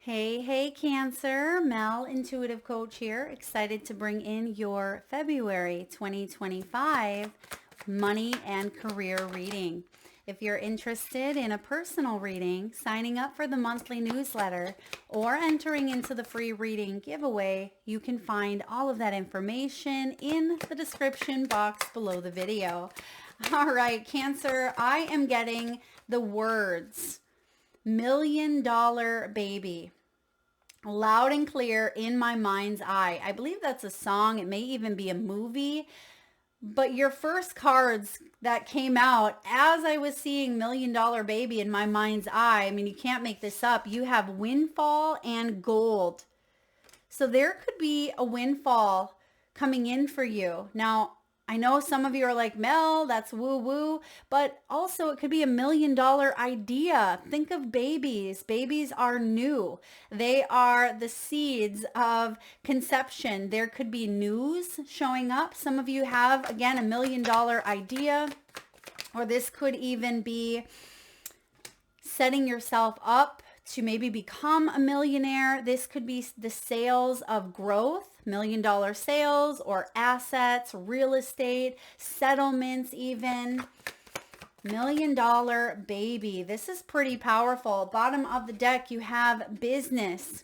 Hey, Cancer. Mel, Intuitive Coach here. Excited to bring in your February 2025 money and career reading. If you're interested in a personal reading, signing up for the monthly newsletter, or entering into the free reading giveaway, you can find all of that information in the description box below the video. All right, Cancer, I am getting the words $1 million baby loud and clear in my mind's eye. I believe that's a song. It may even be a movie. But your first cards that came out as I was seeing $1 million baby in my mind's eye, I mean, you can't make this up. You have windfall and gold. So there could be a windfall coming in for you. Now, I know some of you are like, Mel, that's woo woo, but also it could be $1 million idea. Think of babies. Babies are new. They are the seeds of conception. There could be news showing up. Some of you have, again, $1 million idea, or this could even be setting yourself up to maybe become a millionaire. This could be the sales of growth, $1 million sales or assets, real estate, settlements even. $1 million baby. This is pretty powerful. Bottom of the deck, you have business.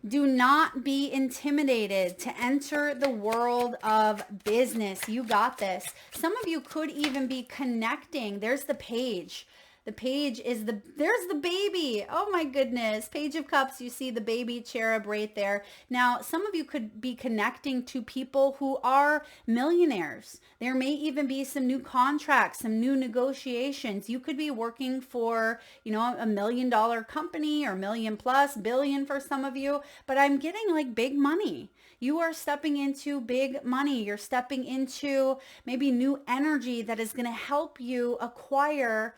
Do not be intimidated to enter the world of business. You got this. Some of you could even be connecting. There's the page. The page is there's the baby. Oh my goodness. Page of Cups, you see the baby cherub right there. Now, some of you could be connecting to people who are millionaires. There may even be some new contracts, some new negotiations. You could be working for, $1 million company or million plus, billion for some of you, but I'm getting like big money. You are stepping into big money. You're stepping into maybe new energy that is going to help you acquire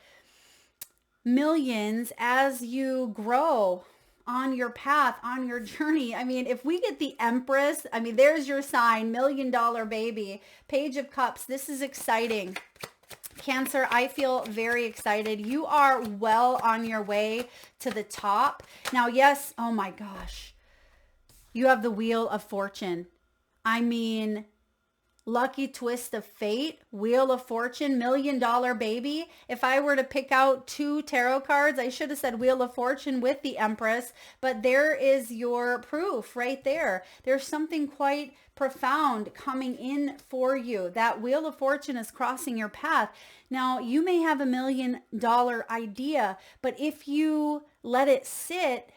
millions as you grow on your path, on your journey. I mean, if we get the Empress, I mean, there's your sign, $1 million baby, Page of Cups. This is exciting. Cancer, I feel very excited. You are well on your way to the top. Now, yes, oh my gosh, you have the Wheel of Fortune. I mean, lucky twist of fate, Wheel of Fortune, $1 million baby. If I were to pick out two tarot cards, I should have said Wheel of Fortune with the Empress, but there is your proof right there. There's something quite profound coming in for you. That Wheel of Fortune is crossing your path. Now, you may have $1 million idea, but if you let it sit,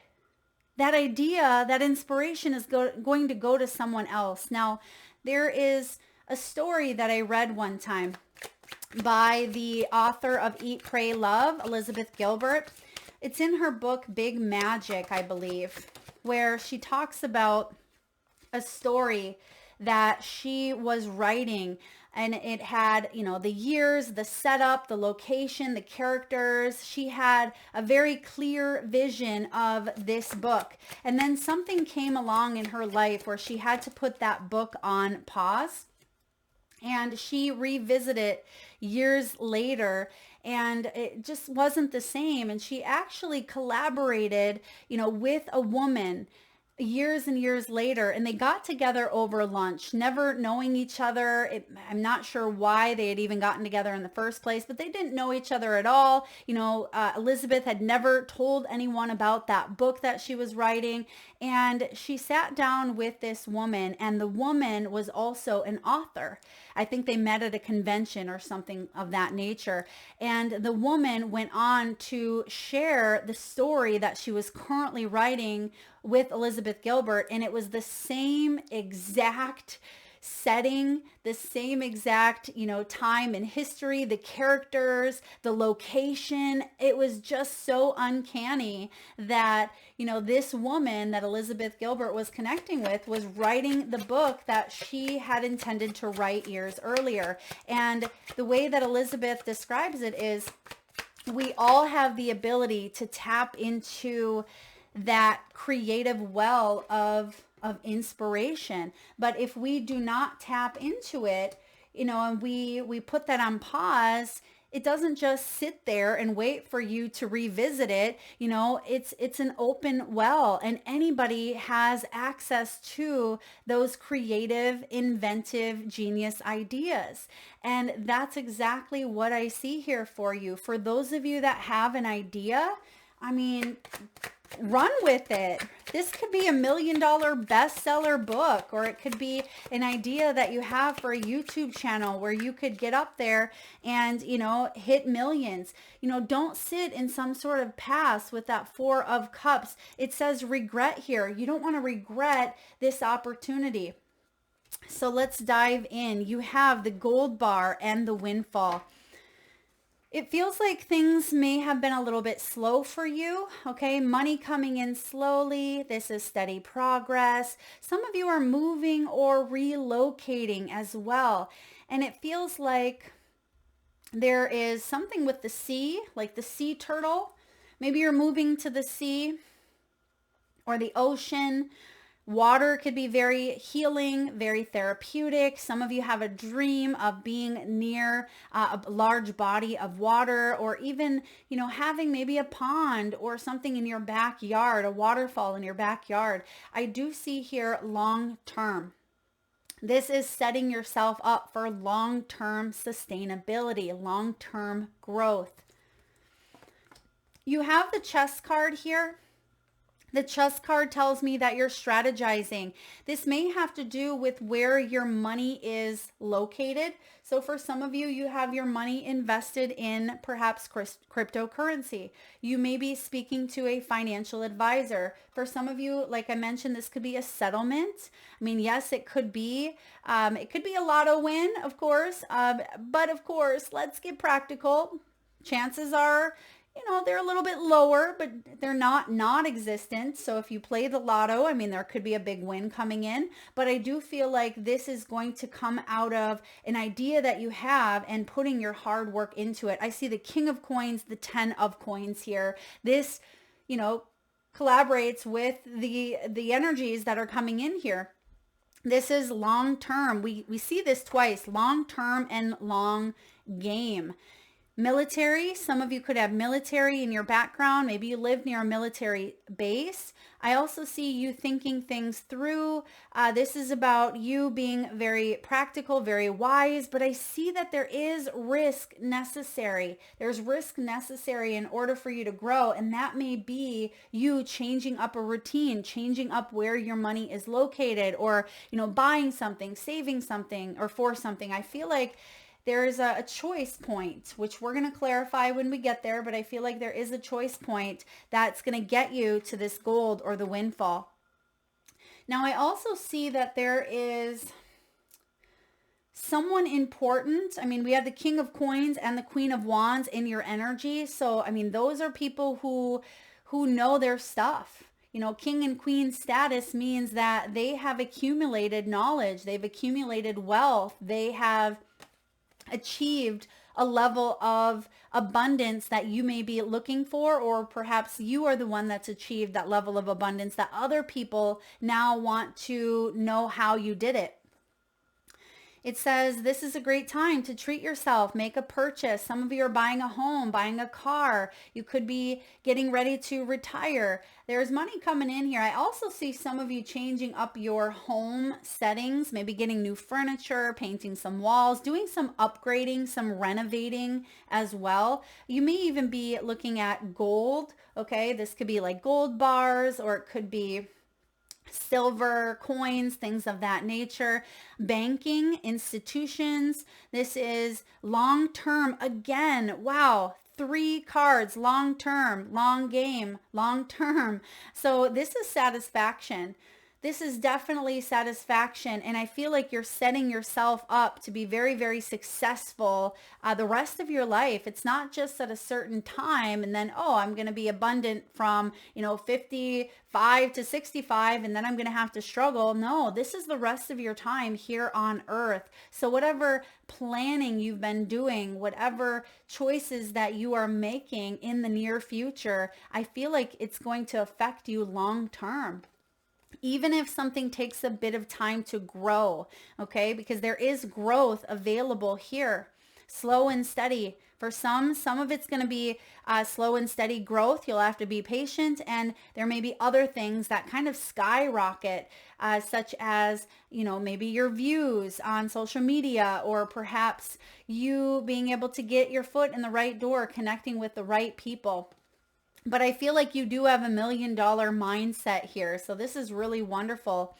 that idea, that inspiration is going to go to someone else. Now, there is a story that I read one time by the author of Eat, Pray, Love, Elizabeth Gilbert. It's in her book, Big Magic, I believe, where she talks about a story that she was writing, and it had, the years, the setup, the location, the characters. She had a very clear vision of this book. And then something came along in her life where she had to put that book on pause. And she revisited it years later, and it just wasn't the same. And she actually collaborated, with a woman years and years later, and they got together over lunch, never knowing each other. I'm not sure why they had even gotten together in the first place, but they didn't know each other at all. Elizabeth had never told anyone about that book that she was writing, and she sat down with this woman, and the woman was also an author. I think they met at a convention or something of that nature. And the woman went on to share the story that she was currently writing with Elizabeth Gilbert. And it was the same exact setting, the same exact, time in history, the characters, the location. It was just so uncanny that, this woman that Elizabeth Gilbert was connecting with was writing the book that she had intended to write years earlier. And the way that Elizabeth describes it is, we all have the ability to tap into that creative well of inspiration. But if we do not tap into it, and we put that on pause, it doesn't just sit there and wait for you to revisit it. You know, it's an open well, and anybody has access to those creative, inventive, genius ideas. And that's exactly what I see here for you. For those of you that have an idea, I mean, run with it. This could be $1 million bestseller book, or it could be an idea that you have for a YouTube channel where you could get up there and, you know, hit millions. You know, don't sit in some sort of past with that 4 of Cups. It says regret here. You don't want to regret this opportunity. So let's dive in. You have the gold bar and the windfall. It feels like things may have been a little bit slow for you, okay? Money coming in slowly. This is steady progress. Some of you are moving or relocating as well. And it feels like there is something with the sea, like the sea turtle. Maybe you're moving to the sea or the ocean. Water could be very healing, very therapeutic. Some of you have a dream of being near a large body of water, or even, you know, having maybe a pond or something in your backyard, a waterfall in your backyard. I do see here long term. This is setting yourself up for long-term sustainability, long-term growth. You have the chess card here. The chess card tells me that you're strategizing. This may have to do with where your money is located. So for some of you, you have your money invested in perhaps cryptocurrency. You may be speaking to a financial advisor. For some of you, like I mentioned, this could be a settlement. I mean, yes, it could be a lotto win, of course. But of course, let's get practical. Chances are, you know, they're a little bit lower, but they're not non-existent. So if you play the lotto, I mean, there could be a big win coming in, but I do feel like this is going to come out of an idea that you have and putting your hard work into it. I see the King of Coins, the 10 of Coins here. This, you know, collaborates with the energies that are coming in here. This is long term. We see this twice, long term and long game. Military, some of you could have military in your background. Maybe you live near a military base. I also see you thinking things through. This is about you being very practical, very wise, but I see that there is risk necessary. There's risk necessary in order for you to grow, and that may be you changing up a routine, changing up where your money is located, or, you know, buying something, saving something, or for something. I feel like there's a choice point, which we're going to clarify when we get there, but I feel like there is a choice point that's going to get you to this gold or the windfall. Now, I also see that there is someone important. I mean, we have the King of Coins and the Queen of Wands in your energy. So, I mean, those are people who know their stuff. You know, king and queen status means that they have accumulated knowledge. They've accumulated wealth. They have achieved a level of abundance that you may be looking for, or perhaps you are the one that's achieved that level of abundance that other people now want to know how you did it. It says this is a great time to treat yourself, make a purchase. Some of you are buying a home, buying a car. You could be getting ready to retire. There's money coming in here. I also see some of you changing up your home settings, maybe getting new furniture, painting some walls, doing some upgrading, some renovating as well. You may even be looking at gold. Okay, this could be like gold bars, or it could be silver coins, things of that nature. Banking, institutions. This is long term. Again, wow, 3 cards, long term, long game, long term. So this is satisfaction. This is definitely satisfaction. And I feel like you're setting yourself up to be very, very successful the rest of your life. It's not just at a certain time and then, oh, I'm going to be abundant from, 55 to 65 and then I'm going to have to struggle. No, this is the rest of your time here on earth. So whatever planning you've been doing, whatever choices that you are making in the near future, I feel like it's going to affect you long term. Even if something takes a bit of time to grow, okay? Because there is growth available here. slow and steady. For some of it's going to be slow and steady growth. You'll have to be patient, and there may be other things that kind of skyrocket, such as, you know, maybe your views on social media, or perhaps you being able to get your foot in the right door, connecting with the right people. But I feel like you do have $1 million mindset here. So this is really wonderful.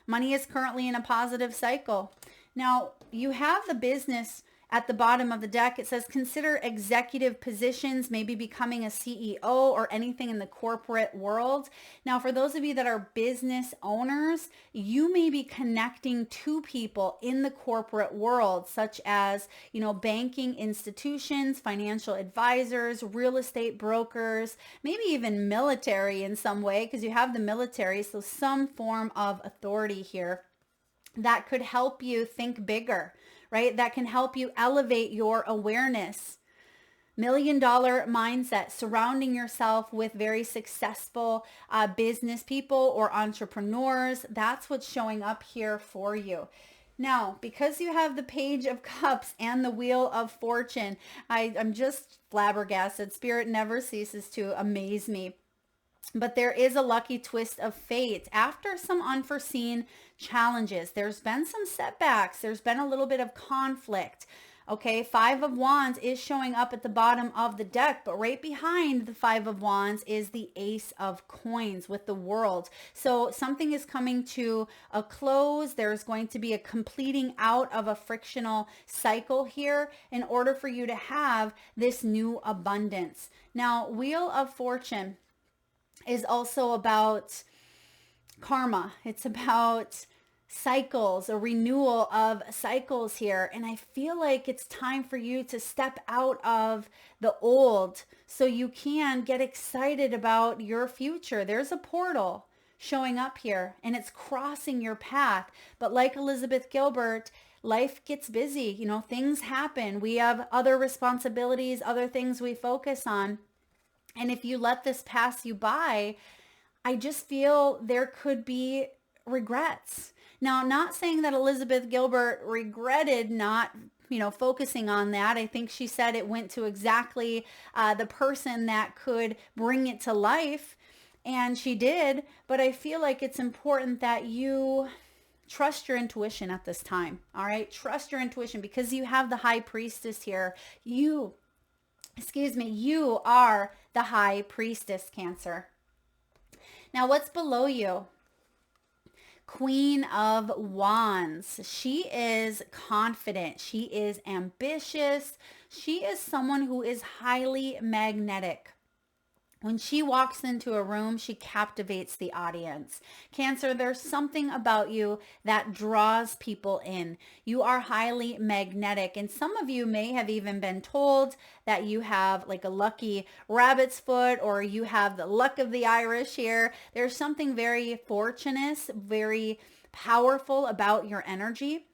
Money is currently in a positive cycle. Now, you have the business at the bottom of the deck. It says consider executive positions, maybe becoming a CEO or anything in the corporate world. Now, for those of you that are business owners, you may be connecting to people in the corporate world, such as, you know, banking institutions, financial advisors, real estate brokers, maybe even military in some way, because you have the military, so some form of authority here that could help you think bigger, right? That can help you elevate your awareness. $1 million mindset, surrounding yourself with very successful business people or entrepreneurs. That's what's showing up here for you. Now, because you have the Page of Cups and the Wheel of Fortune, I'm just flabbergasted. Spirit never ceases to amaze me. But there is a lucky twist of fate after some unforeseen challenges. There's been some setbacks. There's been a little bit of conflict. Okay, Five of Wands is showing up at the bottom of the deck, but right behind the Five of Wands is the Ace of Coins with the World. So something is coming to a close. There's going to be a completing out of a frictional cycle here in order for you to have this new abundance. Now, Wheel of Fortune is also about karma. It's about cycles, a renewal of cycles here. And I feel like it's time for you to step out of the old so you can get excited about your future. There's a portal showing up here and it's crossing your path. But like Elizabeth Gilbert, life gets busy. You know, things happen. We have other responsibilities, other things we focus on. And if you let this pass you by, I just feel there could be regrets. Now, not saying that Elizabeth Gilbert regretted not, you know, focusing on that. I think she said it went to exactly the person that could bring it to life. And she did. But I feel like it's important that you trust your intuition at this time. All right. Trust your intuition, because you have the High Priestess here. You are the High Priestess, Cancer. Now, what's below you? Queen of Wands. She is confident. She is ambitious. She is someone who is highly magnetic. When she walks into a room, she captivates the audience. Cancer, there's something about you that draws people in. You are highly magnetic. And some of you may have even been told that you have like a lucky rabbit's foot, or you have the luck of the Irish here. There's something very fortunate, very powerful about your energy.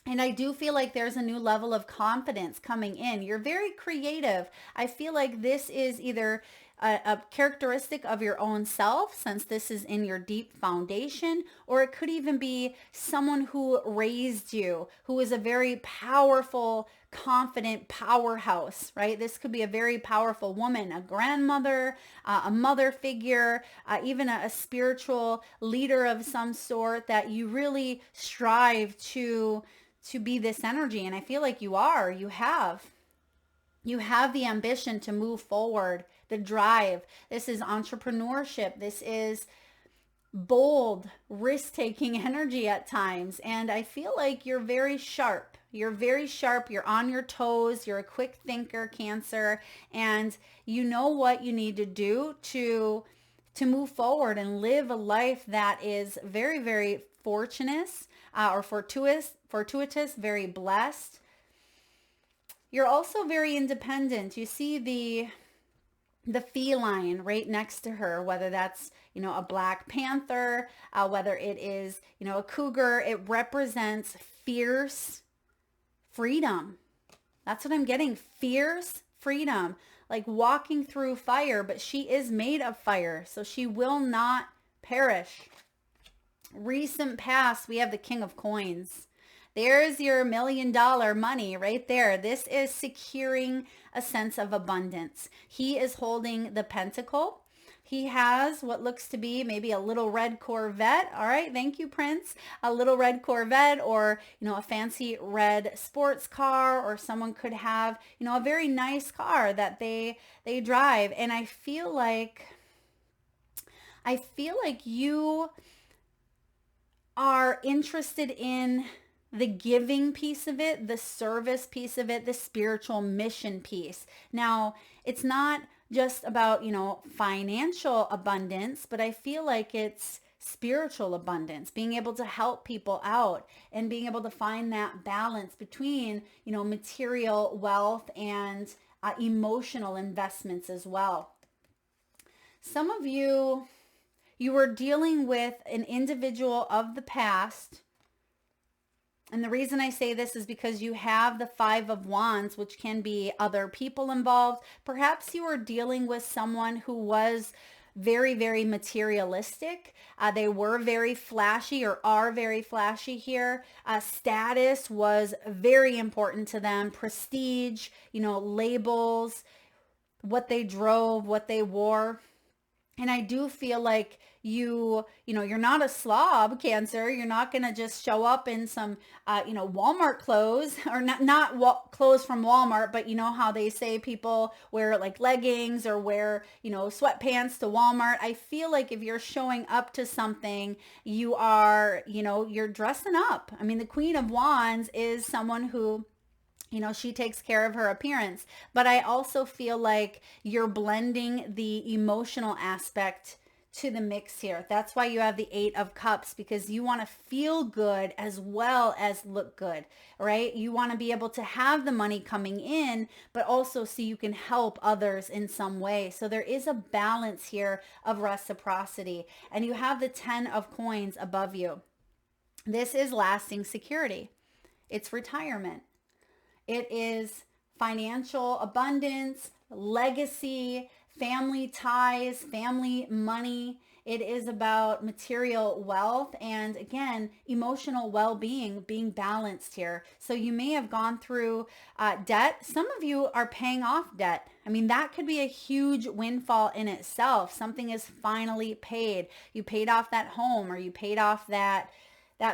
And I do feel like there's a new level of confidence coming in. You're very creative. I feel like this is either a characteristic of your own self, since this is in your deep foundation, or it could even be someone who raised you, who is a very powerful, confident powerhouse, right? This could be a very powerful woman, a grandmother, a mother figure, even a spiritual leader of some sort, that you really strive to be this energy. And I feel like you are. You have the ambition to move forward, the drive. This is entrepreneurship. This is bold, risk-taking energy at times. And I feel like you're very sharp. You're very sharp. You're on your toes. You're a quick thinker, Cancer. And you know what you need to do to move forward and live a life that is very, very fortunate or fortuitous, very blessed. You're also very independent. You see the feline right next to her, whether that's, you know, a black panther, whether it is, you know, a cougar. It represents fierce freedom. That's what I'm getting. Fierce freedom, like walking through fire, but she is made of fire, so she will not perish. Recent past, we have the King of Coins. There's your $1 million money right there. This is securing a sense of abundance. He is holding the pentacle. He has what looks to be maybe a little red Corvette. All right, thank you, Prince. A little red Corvette, or, a fancy red sports car, or someone could have, a very nice car that they drive. And I feel like you are interested in the giving piece of it, the service piece of it, the spiritual mission piece. Now, it's not just about, financial abundance, but I feel like it's spiritual abundance, being able to help people out and being able to find that balance between, material wealth and emotional investments as well. Some of you were dealing with an individual of the past. And the reason I say this is because you have the Five of Wands, which can be other people involved. Perhaps you were dealing with someone who was very, very materialistic. They were very flashy, or are very flashy here. Status was very important to them. Prestige, labels, what they drove, what they wore. And I do feel like you're not a slob, Cancer. You're not going to just show up in some, Walmart clothes, or not clothes from Walmart, but you know how they say people wear like leggings or wear, sweatpants to Walmart. I feel like if you're showing up to something, you are, you're dressing up. I mean, the Queen of Wands is someone who, she takes care of her appearance. But I also feel like you're blending the emotional aspect to the mix here. That's why you have the Eight of Cups, because you want to feel good as well as look good, right? You want to be able to have the money coming in, but also so you can help others in some way. So there is a balance here of reciprocity. And you have the 10 of Coins above you. This is lasting security. It's retirement. It is financial abundance, legacy, family ties, family money. It is about material wealth and, again, emotional well-being, being balanced here. So you may have gone through debt. Some of you are paying off debt. I mean, that could be a huge windfall in itself. Something is finally paid. You paid off that home, or you paid off that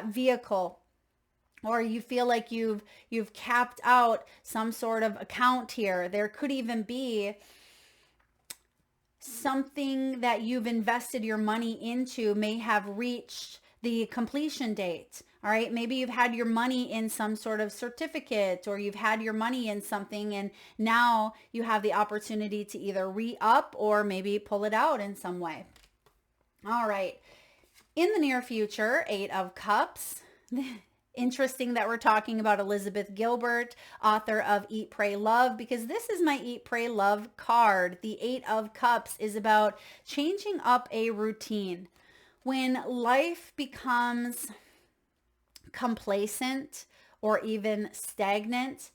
vehicle. Or you feel like you've capped out some sort of account here. There could even be something that you've invested your money into may have reached the completion date. All right. Maybe you've had your money in some sort of certificate, or you've had your money in something, and now you have the opportunity to either re-up or maybe pull it out in some way. All right. In the near future, Eight of Cups. Interesting that we're talking about Elizabeth Gilbert, author of Eat, Pray, Love, because this is my Eat, Pray, Love card. The Eight of Cups is about changing up a routine. When life becomes complacent or even stagnant,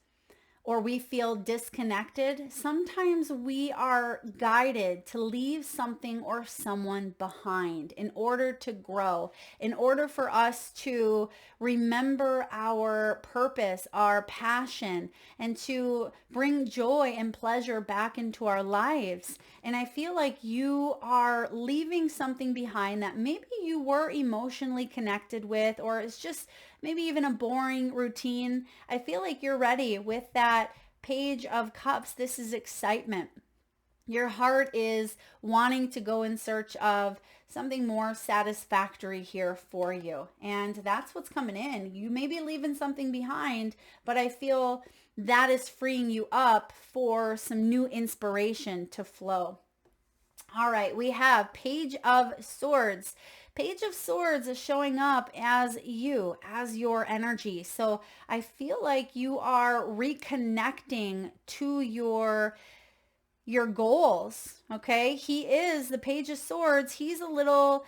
or we feel disconnected, sometimes we are guided to leave something or someone behind in order to grow, in order for us to remember our purpose, our passion, and to bring joy and pleasure back into our lives. And I feel like you are leaving something behind that maybe you were emotionally connected with, or it's just maybe even a boring routine. I feel like you're ready with that Page of Cups. This is excitement. Your heart is wanting to go in search of something more satisfactory here for you. And that's what's coming in. You may be leaving something behind, but I feel that is freeing you up for some new inspiration to flow. All right, we have Page of Swords. Page of Swords is showing up as you, as your energy. So I feel like you are reconnecting to your goals, okay? He is the Page of Swords. He's a little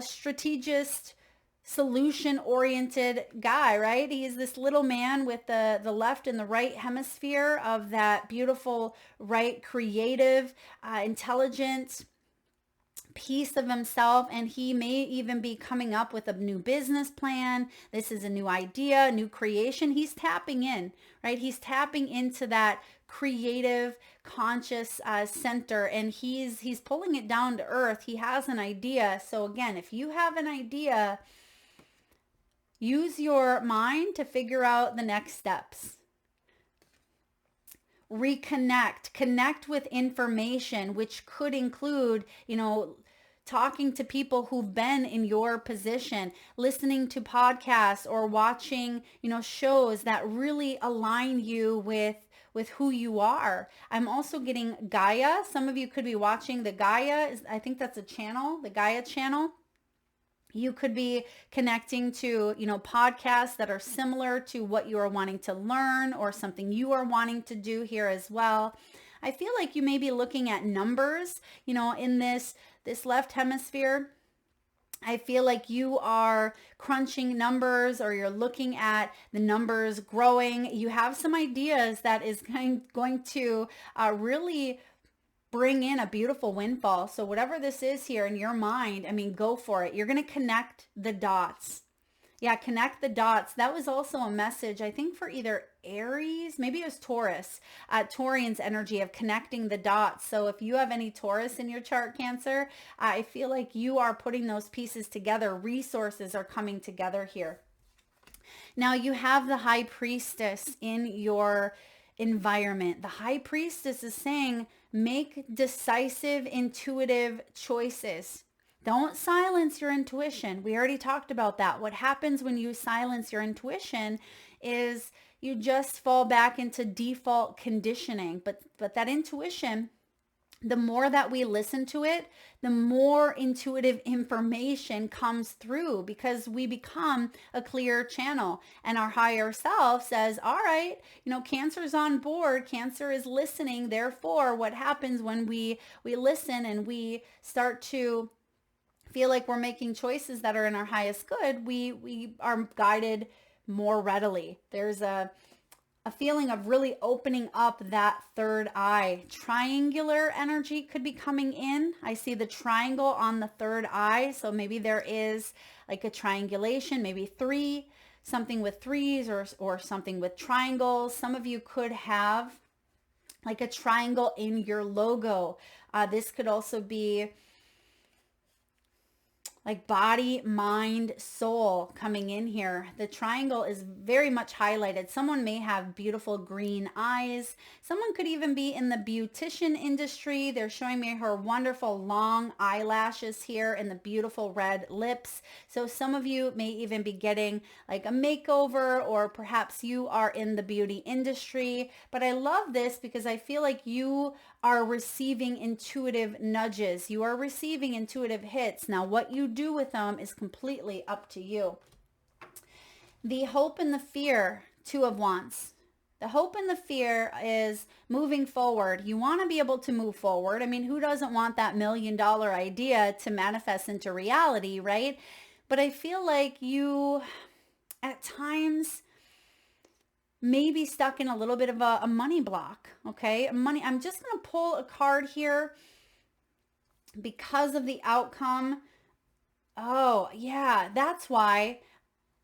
strategist, solution-oriented guy, right? He's this little man with the left and the right hemisphere of that beautiful, right, creative, intelligent piece of himself, and he may even be coming up with a new business plan. This is a new idea, new creation. He's tapping in, right? He's tapping into that creative conscious center, and he's pulling it down to earth. He has an idea. So again, if you have an idea, use your mind to figure out the next steps. Reconnect, connect with information, which could include, talking to people who've been in your position, listening to podcasts or watching, shows that really align you with who you are. I'm also getting Gaia. Some of you could be watching the Gaia. I think that's a channel, the Gaia channel. You could be connecting to, podcasts that are similar to what you are wanting to learn or something you are wanting to do here as well. I feel like you may be looking at numbers, in this left hemisphere. I feel like you are crunching numbers, or you're looking at the numbers growing. You have some ideas that is going to really bring in a beautiful windfall. So whatever this is here in your mind, go for it. You're going to connect the dots. Yeah, connect the dots. That was also a message, I think, for either Aries, maybe it was Taurus, Taurian's energy of connecting the dots. So if you have any Taurus in your chart, Cancer, I feel like you are putting those pieces together. Resources are coming together here. Now you have the High Priestess in your environment. The High Priestess is saying, make decisive, intuitive choices. Don't silence your intuition. We already talked about that. What happens when you silence your intuition is you just fall back into default conditioning. But that intuition, the more that we listen to it, the more intuitive information comes through, because we become a clear channel, and our higher self says, all right, Cancer's on board. Cancer is listening. Therefore, what happens when we listen and we start to feel like we're making choices that are in our highest good, we are guided more readily. There's a feeling of really opening up that third eye. Triangular energy could be coming in. I see the triangle on the third eye. So maybe there is like a triangulation, maybe three, something with threes, or something with triangles. Some of you could have like a triangle in your logo. This could also be like body, mind, soul coming in here. The triangle is very much highlighted. Someone may have beautiful green eyes. Someone could even be in the beautician industry. They're showing me her wonderful long eyelashes here and the beautiful red lips. So some of you may even be getting like a makeover, or perhaps you are in the beauty industry. But I love this because I feel like you are receiving intuitive nudges. You are receiving intuitive hits. Now, what you do with them is completely up to you. The hope and the fear, Two of Wands. The hope and the fear is moving forward. You want to be able to move forward. Who doesn't want that $1 million idea to manifest into reality, right? But I feel like you, at times, maybe stuck in a little bit of a money block, okay? I'm just going to pull a card here because of the outcome. Oh, yeah, that's why.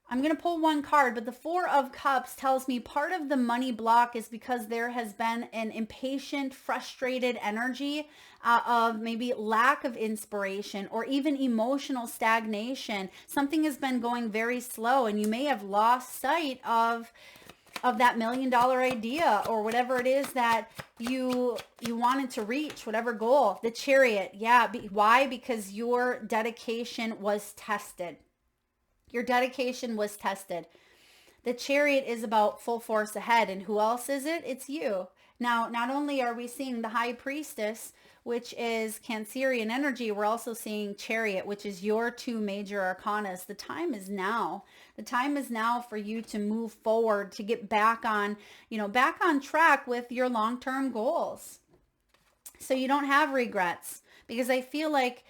I'm going to pull one card, but the Four of Cups tells me part of the money block is because there has been an impatient, frustrated energy of maybe lack of inspiration or even emotional stagnation. Something has been going very slow, and you may have lost sight of that $1 million idea, or whatever it is that you wanted to reach, whatever goal. The Chariot. Yeah. Why? Because your dedication was tested. Your dedication was tested. The Chariot is about full force ahead. And who else is it? It's you. Now, not only are we seeing the High Priestess, which is Cancerian energy, we're also seeing Chariot, which is your two major arcanas. The time is now. The time is now for you to move forward, to get back on track with your long-term goals. So you don't have regrets, because I feel like,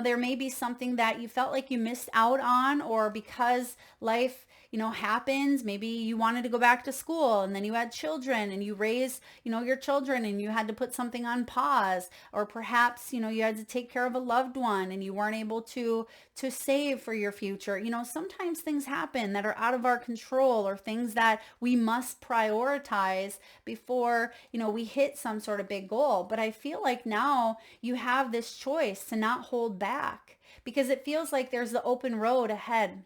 there may be something that you felt like you missed out on, or because life, happens. Maybe you wanted to go back to school and then you had children and you raised, your children and you had to put something on pause, or perhaps, you had to take care of a loved one and you weren't able to save for your future. Sometimes things happen that are out of our control, or things that we must prioritize before, we hit some sort of big goal. But I feel like now you have this choice to not hold back, because it feels like there's the open road ahead.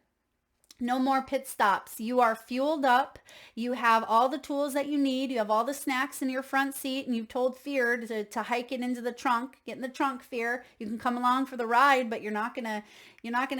No more pit stops. You are fueled up. You have all the tools that you need. You have all the snacks in your front seat, and you've told Fear to hike it into the trunk. Get in the trunk, Fear. You can come along for the ride, but you're not gonna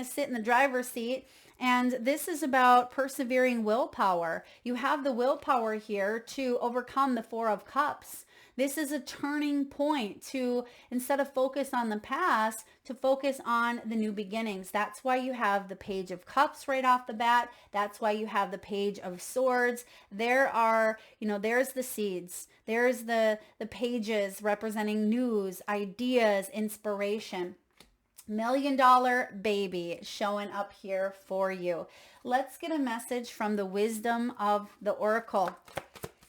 sit in the driver's seat. And this is about persevering willpower. You have the willpower here to overcome the Four of Cups. This is a turning point to, instead of focus on the past, to focus on the new beginnings. That's why you have the Page of Cups right off the bat. That's why you have the Page of Swords. There are, there's the seeds. There's the pages representing news, ideas, inspiration. $1 million baby showing up here for you. Let's get a message from the wisdom of the Oracle.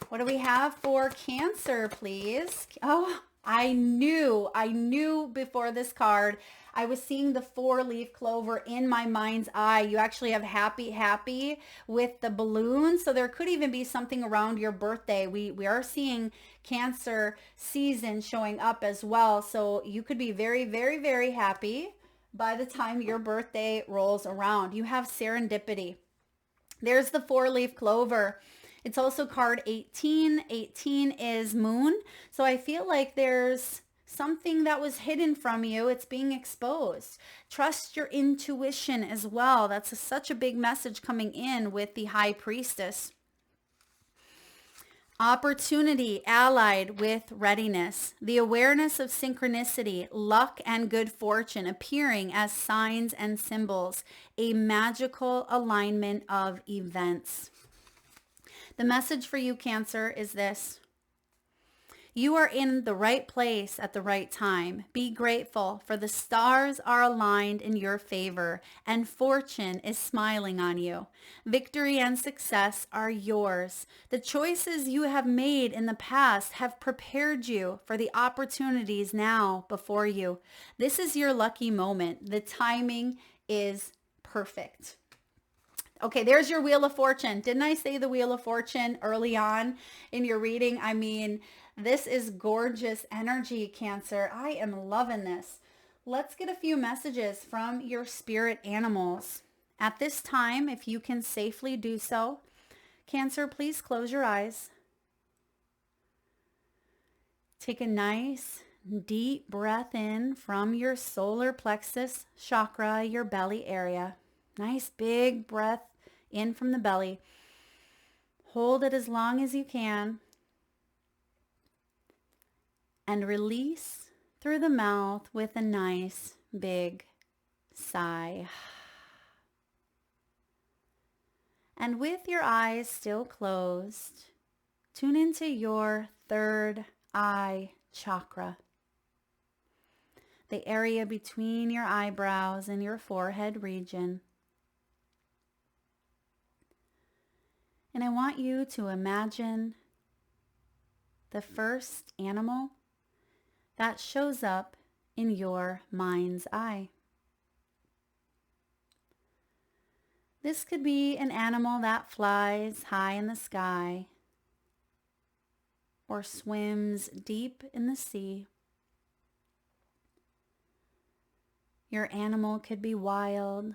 What do we have for Cancer, please? Oh, I knew before this card. I was seeing the 4-leaf clover in my mind's eye. You actually have happy with the balloon. So there could even be something around your birthday. We are seeing Cancer season showing up as well. So you could be very, very, very happy by the time your birthday rolls around. You have serendipity. There's the 4-leaf clover. It's also card 18. 18 is moon. So I feel like there's something that was hidden from you. It's being exposed. Trust your intuition as well. That's such a big message coming in with the High Priestess. Opportunity allied with readiness. The awareness of synchronicity, luck, and good fortune appearing as signs and symbols. A magical alignment of events. The message for you, Cancer, is this. You are in the right place at the right time. Be grateful, for the stars are aligned in your favor and fortune is smiling on you. Victory and success are yours. The choices you have made in the past have prepared you for the opportunities now before you. This is your lucky moment. The timing is perfect. Okay, there's your Wheel of Fortune. Didn't I say the Wheel of Fortune early on in your reading? I mean, this is gorgeous energy, Cancer. I am loving this. Let's get a few messages from your spirit animals. At this time, if you can safely do so, Cancer, please close your eyes. Take a nice, deep breath in from your solar plexus chakra, your belly area. Nice big breath in from the belly. Hold it as long as you can. And release through the mouth with a nice big sigh. And with your eyes still closed, tune into your third eye chakra. The area between your eyebrows and your forehead region. And I want you to imagine the first animal that shows up in your mind's eye. This could be an animal that flies high in the sky or swims deep in the sea. Your animal could be wild,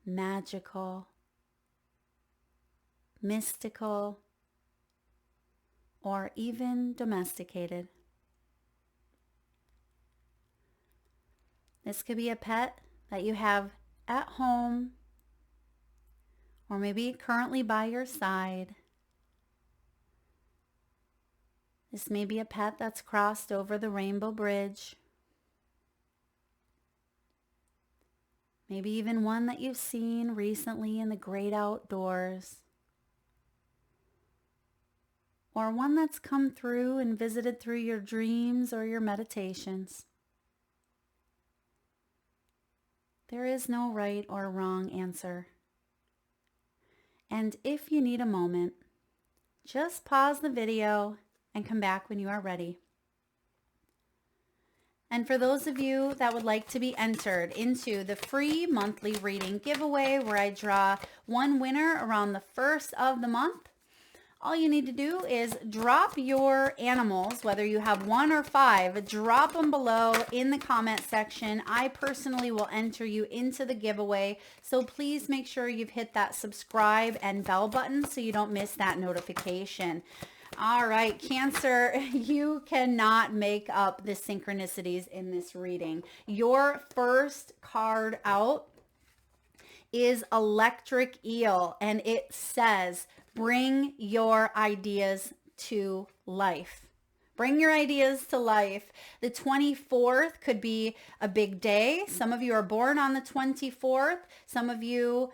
magical, mystical, or even domesticated. This could be a pet that you have at home, or maybe currently by your side. This may be a pet that's crossed over the Rainbow Bridge. Maybe even one that you've seen recently in the great outdoors. Or one that's come through and visited through your dreams or your meditations. There is no right or wrong answer. And if you need a moment, just pause the video and come back when you are ready. And for those of you that would like to be entered into the free monthly reading giveaway where I draw one winner around the first of the month, all you need to do is drop your animals, whether you have 1 or 5, drop them below in the comment section. I personally will enter you into the giveaway. So please make sure you've hit that subscribe and bell button so you don't miss that notification. All right, Cancer, you cannot make up the synchronicities in this reading. Your first card out is Electric Eel, and it says, bring your ideas to life. Bring your ideas to life. The 24th could be a big day. Some of you are born on the 24th. Some of you,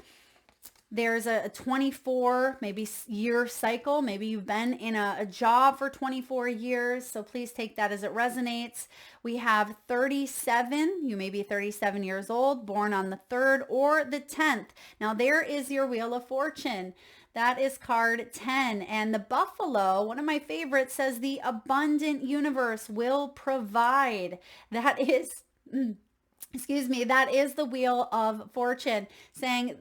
there's a 24 maybe year cycle. Maybe you've been in a job for 24 years. So please take that as it resonates. We have 37. You may be 37 years old, born on the 3rd or the 10th. Now there is your Wheel of Fortune. That is card 10. And the buffalo, one of my favorites, says the abundant universe will provide. That is... Excuse me, that is the Wheel of Fortune, saying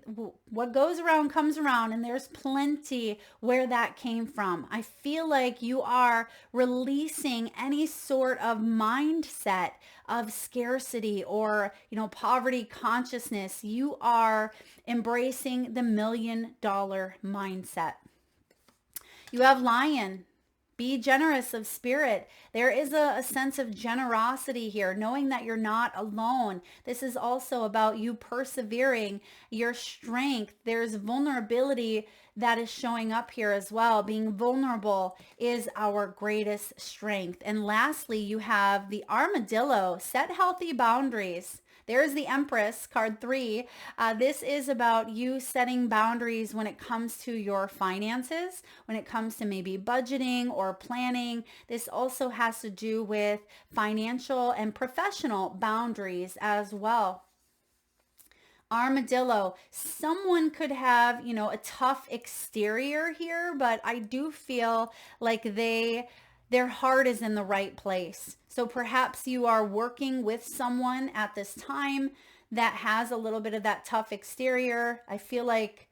what goes around comes around, and there's plenty where that came from. I feel like you are releasing any sort of mindset of scarcity or, poverty consciousness. You are embracing the $1 million mindset. You have Lion. Be generous of spirit. There is a sense of generosity here, knowing that you're not alone. This is also about you persevering, your strength. There's vulnerability that is showing up here as well. Being vulnerable is our greatest strength. And lastly, you have the Armadillo. Set healthy boundaries. There's the Empress, card 3. This is about you setting boundaries when it comes to your finances, when it comes to maybe budgeting or planning. This also has to do with financial and professional boundaries as well. Armadillo, someone could have, a tough exterior here, but I do feel like their heart is in the right place. So perhaps you are working with someone at this time that has a little bit of that tough exterior. I feel like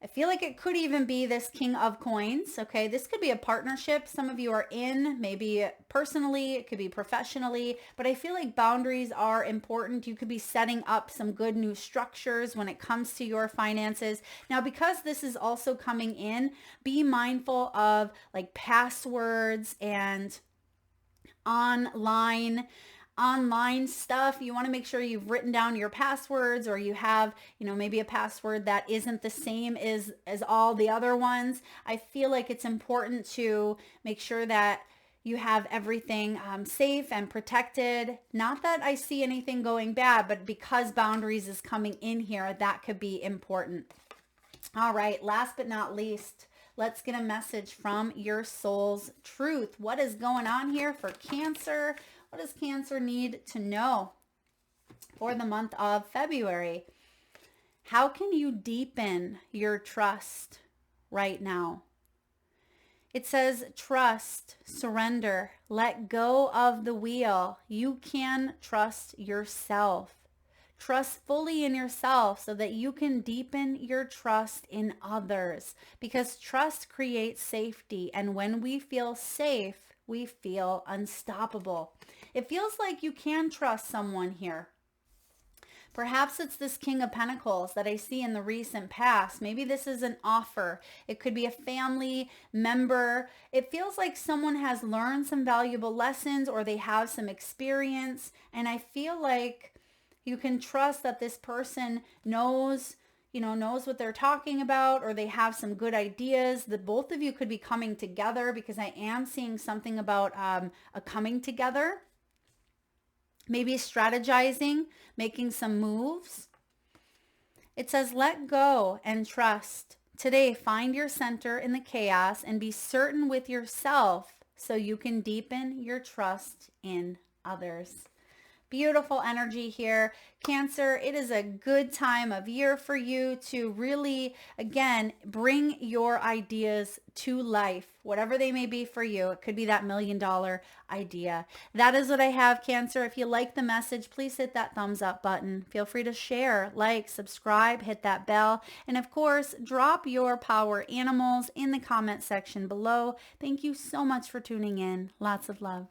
it could even be this King of Coins. Okay, this could be a partnership some of you are in, maybe personally, it could be professionally, but I feel like boundaries are important. You could be setting up some good new structures when it comes to your finances. Now, because this is also coming in, be mindful of like passwords and online stuff. You want to make sure you've written down your passwords, or you have, maybe a password that isn't the same as all the other ones. I feel like it's important to make sure that you have everything safe and protected. Not that I see anything going bad, but because boundaries is coming in here, that could be important. All right, last but not least, let's get a message from your soul's truth. What is going on here for Cancer? What does Cancer need to know for the month of February? How can you deepen your trust right now? It says trust, surrender, let go of the wheel. You can trust yourself. Trust fully in yourself so that you can deepen your trust in others, because trust creates safety. And when we feel safe, we feel unstoppable. It feels like you can trust someone here. Perhaps it's this King of Pentacles that I see in the recent past. Maybe this is an offer. It could be a family member. It feels like someone has learned some valuable lessons, or they have some experience. And I feel like you can trust that this person knows what they're talking about, or they have some good ideas. The both of you could be coming together, because I am seeing something about a coming together. Maybe strategizing, making some moves. It says, let go and trust. Today, find your center in the chaos and be certain with yourself so you can deepen your trust in others. Beautiful energy here. Cancer, it is a good time of year for you to really, again, bring your ideas to life, whatever they may be for you. It could be that $1 million idea. That is what I have, Cancer. If you like the message, please hit that thumbs up button. Feel free to share, like, subscribe, hit that bell. And of course, drop your power animals in the comment section below. Thank you so much for tuning in. Lots of love.